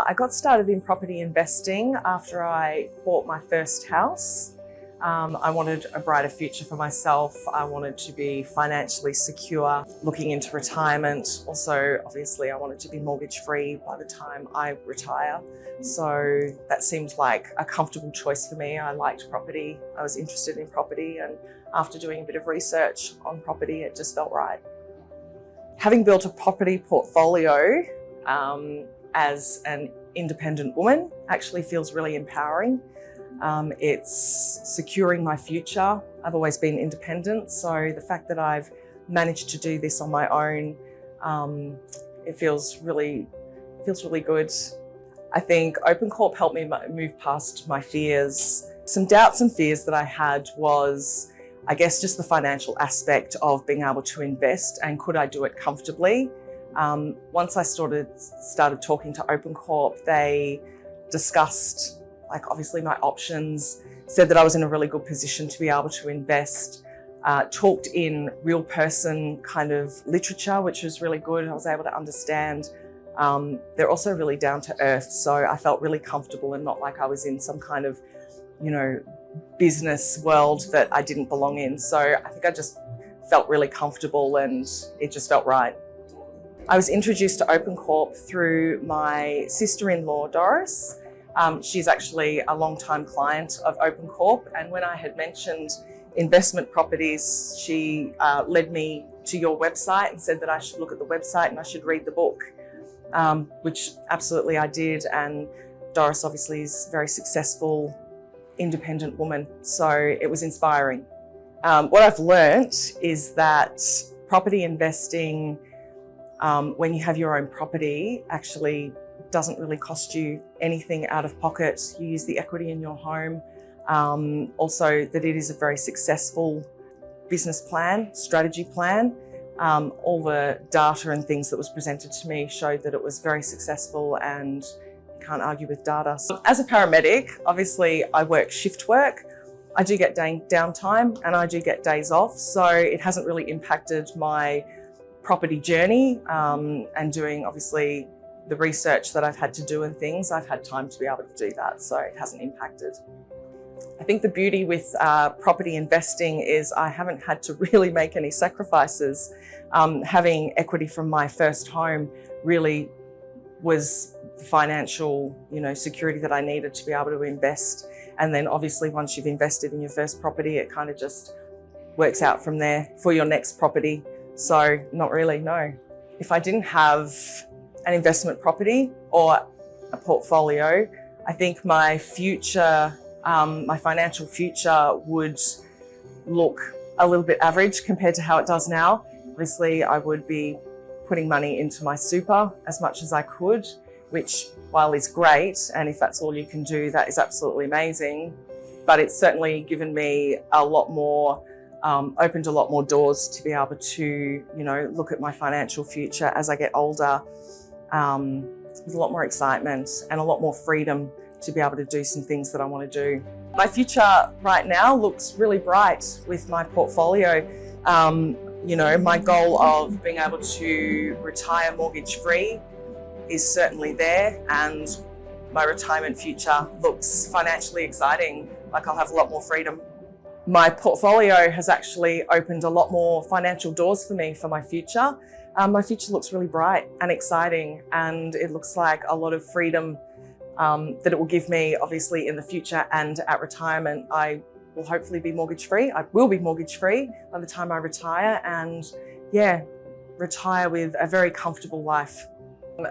I got started in property investing after I bought my first house. I wanted a brighter future for myself. I wanted to be financially secure, looking into retirement. Also, obviously, I wanted to be mortgage-free by the time I retire. So that seemed like a comfortable choice for me. I liked property. I was interested in property, and after doing a bit of research on property, it just felt right. Having built a property portfolio as an independent woman actually feels really empowering. It's securing my future. I've always been independent, so the fact that I've managed to do this on my own, it feels really good. I think OpenCorp helped me move past my fears. Some doubts and fears that I had was, I guess, just the financial aspect of being able to invest, and could I do it comfortably? Once I started talking to OpenCorp, they discussed obviously my options, said that I was in a really good position to be able to invest, talked in real person kind of literature, which was really good. I was able to understand. They're also really down to earth, so I felt really comfortable and not like I was in some kind of, business world that I didn't belong in. So I think I just felt really comfortable and it just felt right. I was introduced to OpenCorp through my sister-in-law, Doris. She's actually a long-time client of OpenCorp, and when I had mentioned investment properties, she led me to your website and said that I should look at the website and I should read the book, which absolutely I did. And Doris obviously is a very successful, independent woman, so it was inspiring. What I've learnt is that property investing, when you have your own property, actually doesn't really cost you anything out of pocket. You use the equity in your home. Also, that it is a very successful business plan, strategy plan. All the data and things that was presented to me showed that it was very successful, and you can't argue with data. So, as a paramedic, obviously I work shift work. I do get downtime and I do get days off, so it hasn't really impacted my property journey, and doing obviously the research that I've had to do and things, I've had time to be able to do that, so it hasn't impacted. I think the beauty with property investing is I haven't had to really make any sacrifices. Having equity from my first home really was the financial, security that I needed to be able to invest. And then obviously once you've invested in your first property, it kind of just works out from there for your next property. So not really, no. If I didn't have an investment property or a portfolio, I think my future, my financial future would look a little bit average compared to how it does now. Obviously, I would be putting money into my super as much as I could, which, while is great, and if that's all you can do, that is absolutely amazing. But it's certainly given me a lot more, opened a lot more doors to be able to, look at my financial future as I get older, with a lot more excitement and a lot more freedom to be able to do some things that I want to do. My future right now looks really bright with my portfolio. My goal of being able to retire mortgage-free is certainly there, and my retirement future looks financially exciting. Like, I'll have a lot more freedom. My portfolio has actually opened a lot more financial doors for me for my future. My future looks really bright and exciting, and it looks like a lot of freedom that it will give me, obviously, in the future and at retirement. I will hopefully be mortgage-free. I will be mortgage-free by the time I retire, and retire with a very comfortable life.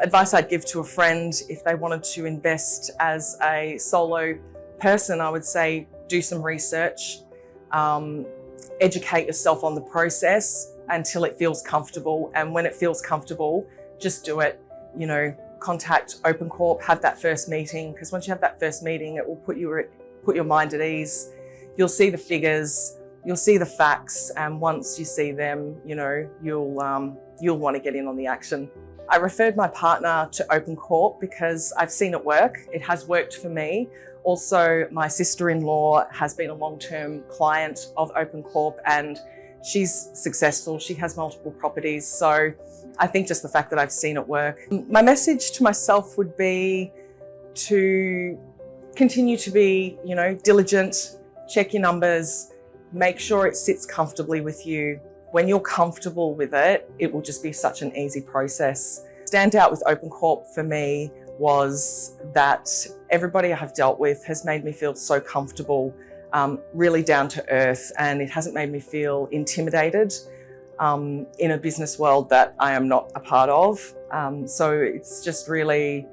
Advice I'd give to a friend if they wanted to invest as a solo person, I would say do some research, educate yourself on the process until it feels comfortable. And when it feels comfortable, just do it. Contact OpenCorp, have that first meeting, because once you have that first meeting, it will put your mind at ease. You'll see the figures, you'll see the facts, and once you see them, you'll want to get in on the action. I referred my partner to OpenCorp because I've seen it work. It has worked for me. Also, my sister-in-law has been a long-term client of OpenCorp, and she's successful. She has multiple properties. So I think just the fact that I've seen it work. My message to myself would be, to continue to be, diligent, check your numbers, make sure it sits comfortably with you. When you're comfortable with it, it will just be such an easy process. Stand out with OpenCorp for me was that everybody I have dealt with has made me feel so comfortable, really down to earth, and it hasn't made me feel intimidated in a business world that I am not a part of. So it's just really,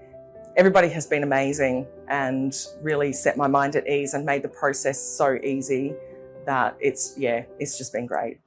everybody has been amazing and really set my mind at ease and made the process so easy that it's just been great.